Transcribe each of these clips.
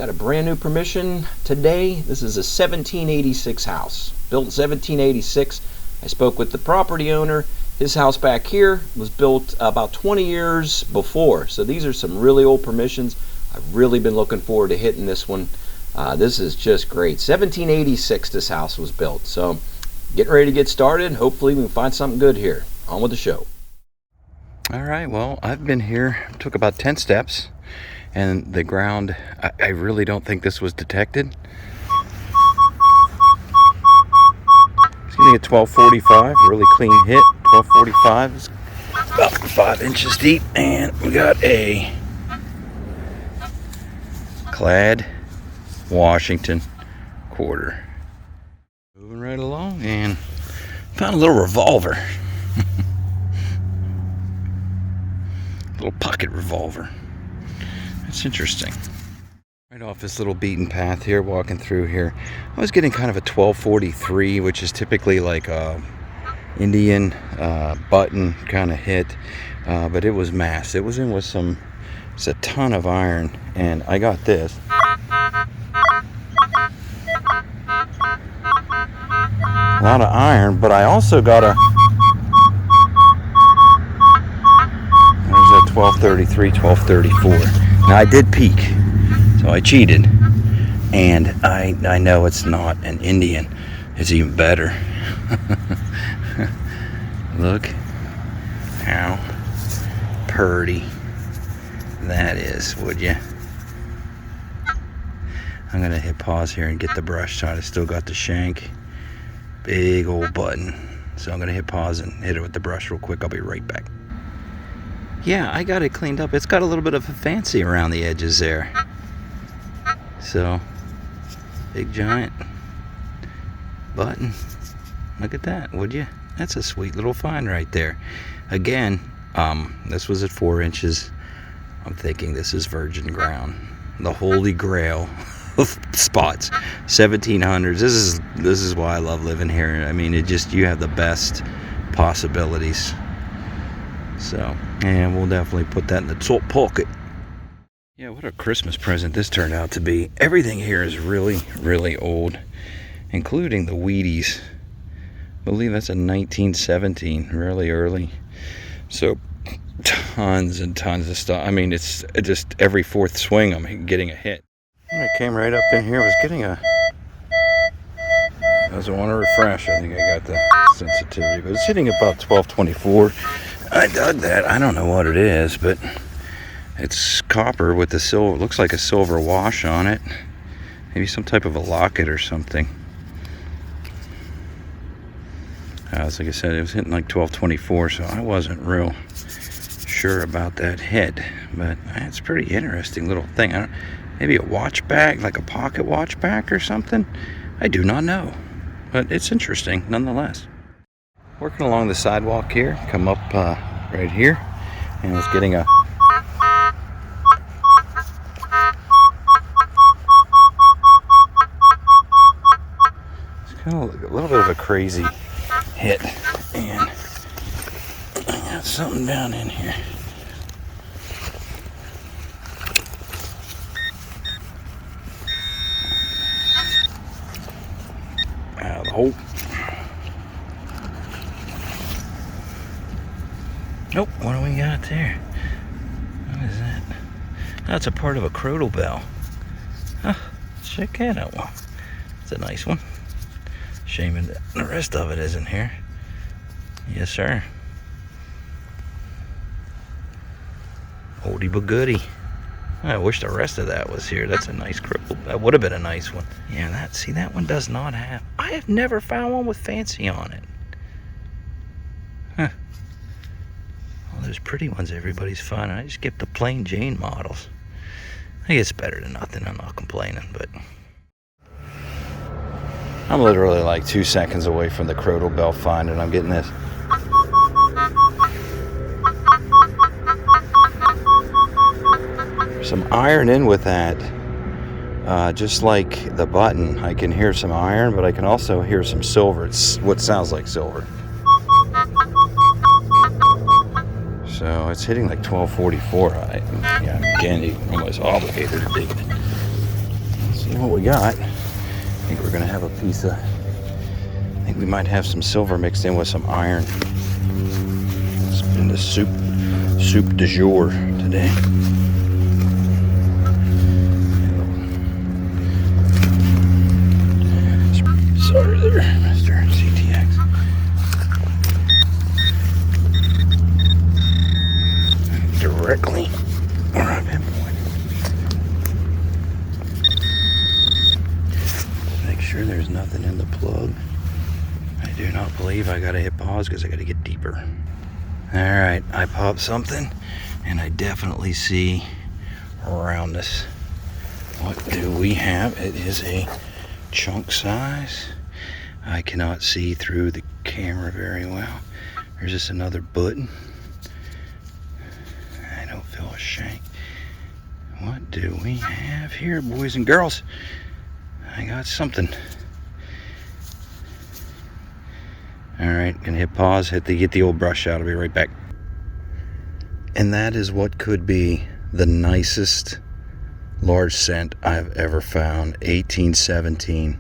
Got a brand new permission today. This is a 1786 house, built 1786. I spoke with the property owner. His house back here was built about 20 years before. So these are some really old permissions. I've really been looking forward to hitting this one. This is just great. 1786 this house was built. So getting ready to get started. Hopefully we can find something good here. On with the show. All right, well, I've been here, took about 10 steps, and the ground, I really don't think this was detected. It's getting a 1245, really clean hit. 1245 is about 5 inches deep, and we got a clad Washington quarter. Moving right along, and found a little revolver. Little pocket revolver. That's interesting. Right off this little beaten path here, walking through here, I was getting kind of a 1243, which is typically like a Indian button kind of hit, but it was mass. It was in with it's a ton of iron, and I got this. A lot of iron, but I also got a 1233, 1234. Now I did peek, so I cheated, and I know it's not an Indian. It's even better. Look how purty that is, would you? I'm gonna hit pause here and get the brush so I still got the shank. Big old button. So I'm gonna hit pause and hit it with the brush real quick. I'll be right back. Yeah, I got it cleaned up. It's got a little bit of a fancy around the edges there. So, big giant button. Look at that, would you? That's a sweet little find right there. Again, this was at 4 inches. I'm thinking this is virgin ground. The holy grail of spots. 1700s. This is why I love living here. I mean, you have the best possibilities. So, and we'll definitely put that in the top pocket. Yeah, what a Christmas present this turned out to be. Everything here is really, really old, including the Wheaties. I believe that's a 1917, really early. So, tons and tons of stuff. I mean, it's just every fourth swing I'm getting a hit. And I came right up in here, was getting a... Doesn't want to refresh. I think I got the sensitivity, but it's hitting about 1224. I dug that. I don't know what it is, but it's copper with the silver. Looks like a silver wash on it. Maybe some type of a locket or something. Like I said, it was hitting like 1224, so I wasn't real sure about that hit. But it's a pretty interesting little thing. Maybe a watch bag, like a pocket watch bag or something. I do not know, but it's interesting nonetheless. Working along the sidewalk here, come up right here, and was getting a it's kind of a little bit of a crazy hit, and I got something down in here. Out of the hole. Nope, what do we got there? What is that? That's a part of a cradle bell. Huh, check that out. It's a nice one. Shame that the rest of it isn't here. Yes, sir. Oldie but goodie. I wish the rest of that was here. That's a nice cradle. That would have been a nice one. Yeah, that one does not have. I have never found one with fancy on it. Huh. There's pretty ones everybody's finding. I just get the plain Jane models. I think it's better than nothing. I'm not complaining, but I'm literally like 2 seconds away from the cradle bell find, and I'm getting this. Some iron in with that. Just like the button, I can hear some iron, but I can also hear some silver. It's what sounds like silver. So it's hitting like 1244. Yeah, again, you're almost obligated to dig it. what we got. I think we're gonna have a piece of, I think we might have some silver mixed in with some iron. It's been the soup du jour today. Sorry there, Mr. CTX. Directly where I've been pointing. Make sure there's nothing in the plug. I do not believe I gotta hit pause because I gotta get deeper. Alright, I popped something and I definitely see around this. What do we have? It is a chunk size. I cannot see through the camera very well. There's just another button. I don't feel a shank. What do we have here, boys and girls? I got something. Alright, gonna hit pause, get the old brush out. I'll be right back. And that is what could be the nicest large cent I've ever found. 1817.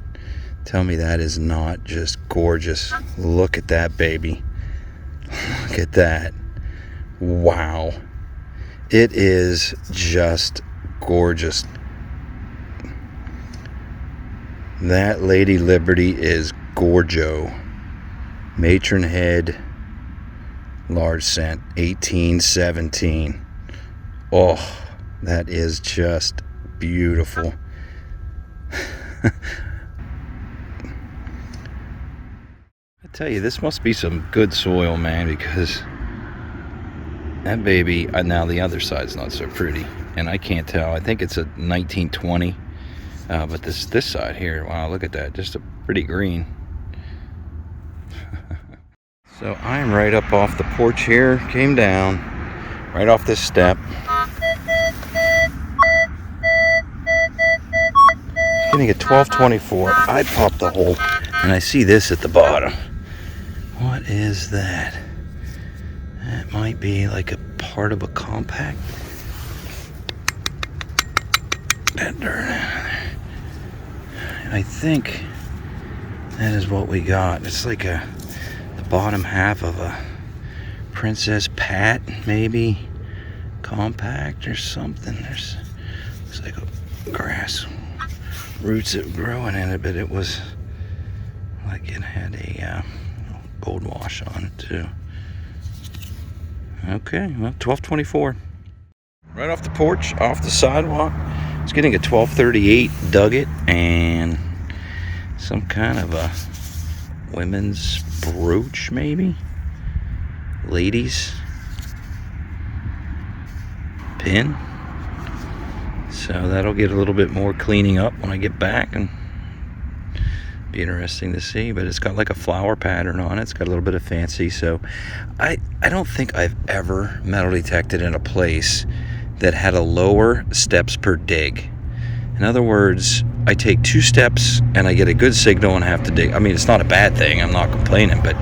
Tell me that is not just gorgeous. Look at that baby. Look at that. Wow. It is just gorgeous. That Lady Liberty is gorgeous. Matron head, large cent, 1817. Oh, that is just beautiful. I tell you, this must be some good soil, man, because that baby, now the other side's not so pretty, and I can't tell. I think it's a 1920, but this side here, wow, look at that, just a pretty green. So I'm right up off the porch here, came down, right off this step. Getting a 1224. I popped the hole, and I see this at the bottom. What is that? That might be like a part of a compact. That dirt out of there. I think that is what we got. It's like the bottom half of a Princess Pat, maybe compact or something. Looks like a grass roots that were growing in it, but it was like it had a gold wash on it too. Okay, well, 1224. Right off the porch, off the sidewalk. It's getting a 1238, dug it, and some kind of a women's brooch, maybe? Ladies pin. So that'll get a little bit more cleaning up when I get back, and be interesting to see. But it's got like a flower pattern on it. It's got a little bit of fancy. So I don't think I've ever metal detected in a place that had a lower steps per dig. In other words, I take 2 steps and I get a good signal and have to dig. I mean, it's not a bad thing, I'm not complaining, but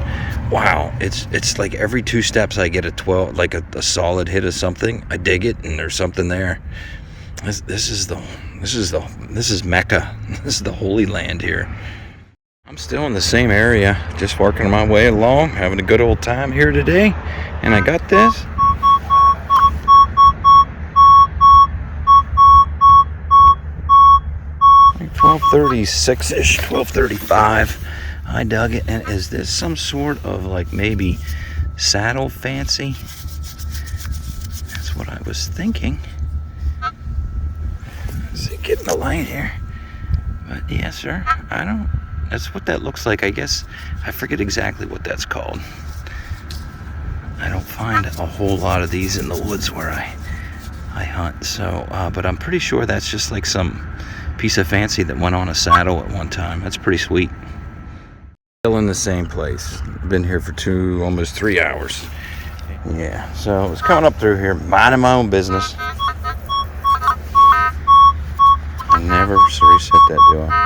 wow, it's like every 2 steps I get a 12, like a solid hit of something. I dig it and there's something there. This is Mecca. This is the Holy Land here. I'm still in the same area, just working my way along, having a good old time here today, and I got this. Like 1236-ish, 1235. I dug it, and is this some sort of like maybe saddle fancy? That's what I was thinking. Is it getting the light here? But yes, sir. That's what that looks like. I guess I forget exactly what that's called. I don't find a whole lot of these in the woods where I hunt. So, but I'm pretty sure that's just like some piece of fancy that went on a saddle at one time. That's pretty sweet. Still in the same place. Been here for almost 3 hours. Yeah. So I was coming up through here, minding my own business. I never reset that, do I?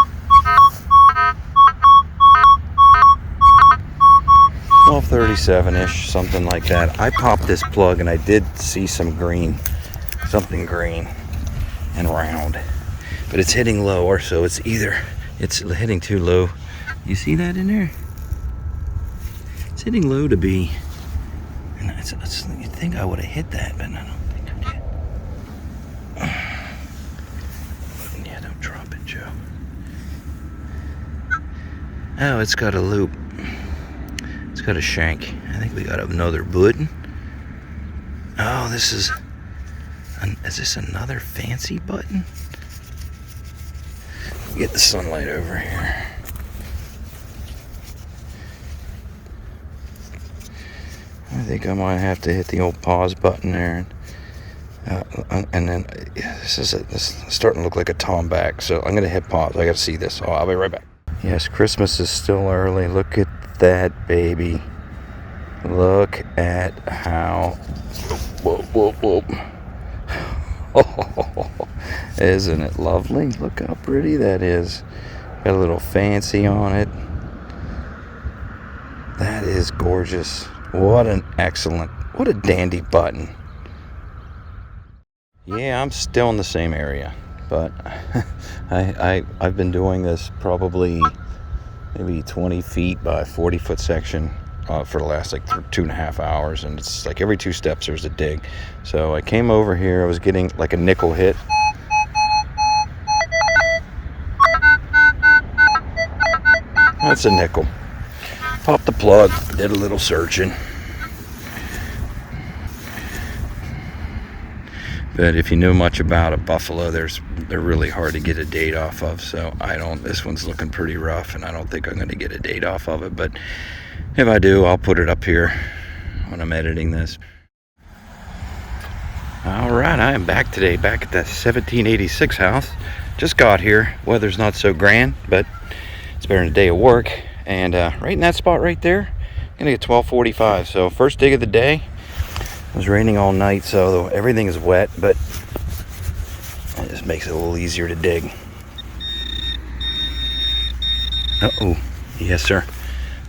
1237-ish, something like that. I popped this plug and I did see some green, something green and round. but it's hitting lower, so it's either it's hitting too low. You see that in there? It's hitting low to be, and you'd think I would have hit that, but I don't think I did. Yeah, don't drop it, Joe. Oh, it's got a loop. It's got a shank. I think we got another button. Oh, is this another fancy button? Get the sunlight over here. I think I might have to hit the old pause button there. And then this is starting to look like a tomback, so I'm going to hit pause. I got to see this. Oh, I'll be right back. Yes, Christmas is still early. Look at that, baby. Look at how... Whoop, whoop. Oh, isn't it lovely? Look how pretty that is. Got a little fancy on it. That is gorgeous. What a dandy button. Yeah, I'm still in the same area, but I've been doing this probably maybe 20 feet by 40 foot section for the last like 2.5 hours, and it's like every 2 steps there's a dig. So I came over here, I was getting like a nickel hit. That's a nickel. Popped the plug, did a little searching. But if you know much about a buffalo, they're really hard to get a date off of. So this one's looking pretty rough, and I don't think I'm going to get a date off of it. But if I do, I'll put it up here when I'm editing this. All right, I am back today, back at that 1786 house. Just got here. Weather's not so grand, but it's better than a day of work. And right in that spot right there, I'm gonna get 12:45. So first dig of the day. It was raining all night, so everything is wet, but it just makes it a little easier to dig. Uh-oh. Yes, sir.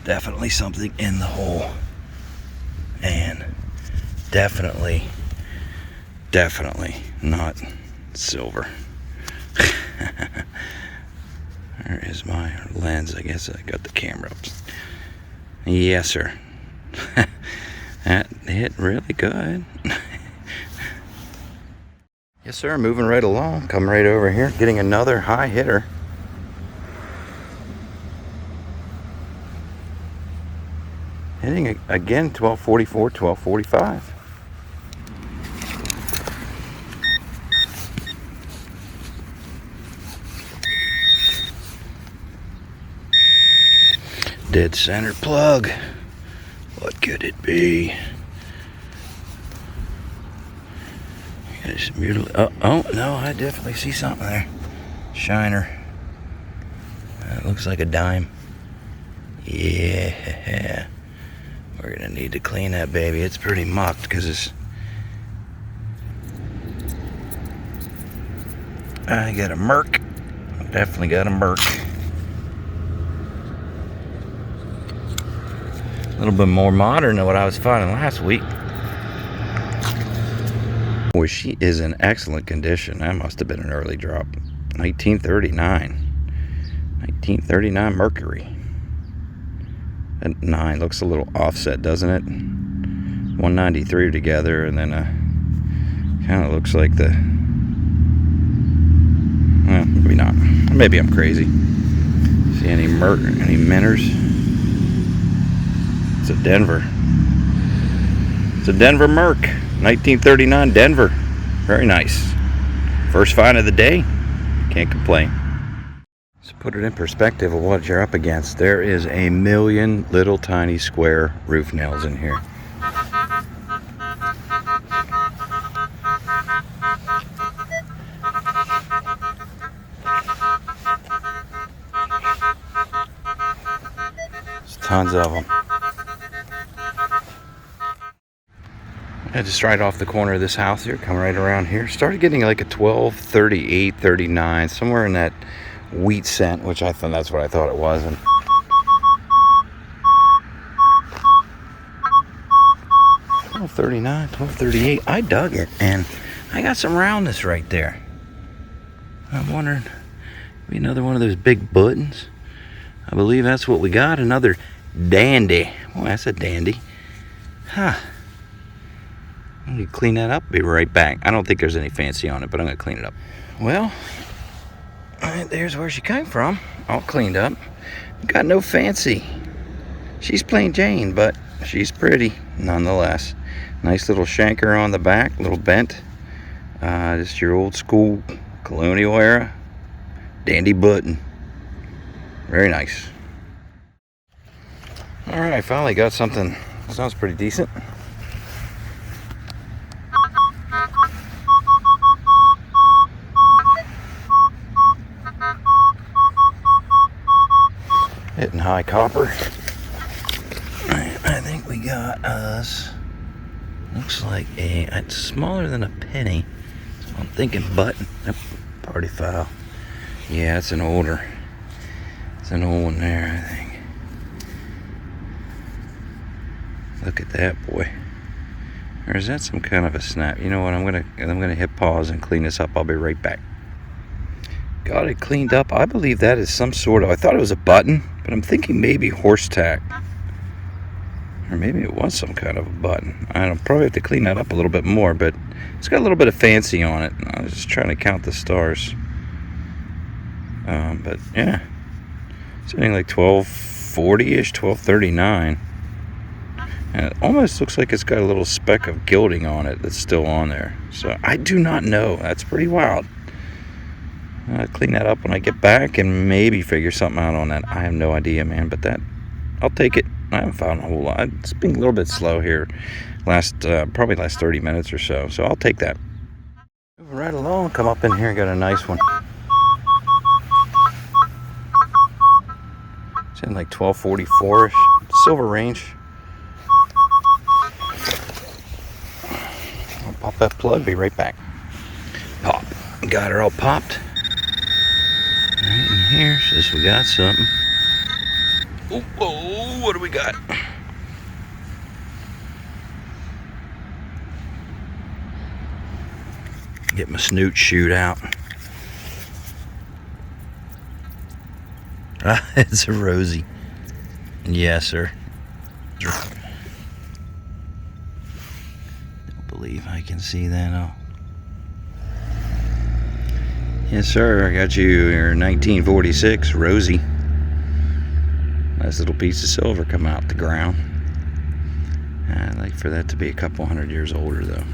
Definitely something in the hole. And definitely not silver. There is my lens. I guess I got the camera up. Yes, sir. That hit really good. Yes, sir. Moving right along. Come right over here. Getting another high hitter. Hitting again 1244, 1245. Dead center plug. What could it be? Oh no, I definitely see something there. Shiner. That looks like a dime. Yeah. We're gonna need to clean that baby. It's pretty mucked because I got a Merc. Definitely got a Merc. A little bit more modern than what I was finding last week. Boy, she is in excellent condition. That must have been an early drop. 1939. 1939 Mercury. That 9 looks a little offset, doesn't it? 193 together, and then kind of looks like the... Well, maybe not. Maybe I'm crazy. See any Minners? It's a Denver. It's a Denver Merc. 1939 Denver. Very nice. First find of the day. Can't complain. Let's put it in perspective of what you're up against. There is a million little tiny square roof nails in here. There's tons of them. I just right off the corner of this house here, come right around here. Started getting like a 12, 38, 39, somewhere in that wheat scent, which I thought that's what I thought it was. And 1239, 1238. I dug it, and I got some roundness right there. I'm wondering Be another one of those big buttons. I believe that's what we got. Another dandy. Well, that's a dandy. Huh. I'm going to clean that up. Be right back. I don't think there's any fancy on it, but I'm going to clean it up. Well, there's where she came from. All cleaned up. Got no fancy. She's plain Jane, but she's pretty nonetheless. Nice little shanker on the back, little bent. Just your old school Colonial era dandy button. Very nice. Alright, I finally got something. Sounds pretty decent. Hitting high copper. I think we got us, looks like it's smaller than a penny. So I'm thinking button. Nope, party foul. Yeah, it's an older. It's an old one there, I think. Look at that, boy. Or is that some kind of a snap? You know what? I'm gonna hit pause and clean this up. I'll be right back. Got it cleaned up. I believe that is some sort of, I thought it was a button, but I'm thinking maybe horse tack. Or maybe it was some kind of a button. I don't probably have to clean that up a little bit more, but it's got a little bit of fancy on it. I was just trying to count the stars. But yeah, something like 1240-ish, 1239. And it almost looks like it's got a little speck of gilding on it that's still on there. So I do not know. That's pretty wild. I'll clean that up when I get back and maybe figure something out on that. I have no idea, man, but that, I'll take it. I haven't found a whole lot. It's been a little bit slow here probably last 30 minutes or so, so I'll take that. Moving right along, come up in here and got a nice one. It's in like 1244-ish, silver range. I'll pop that plug, be right back. Pop, got her all popped. Right in here, says we got something. Oh, what do we got? Get my snoot chute out. It's a Rosie. Yes, sir. Don't believe I can see that. Oh. Yes, sir. I got you your 1946 Rosie. Nice little piece of silver come out the ground. I'd like for that to be a couple hundred years older, though.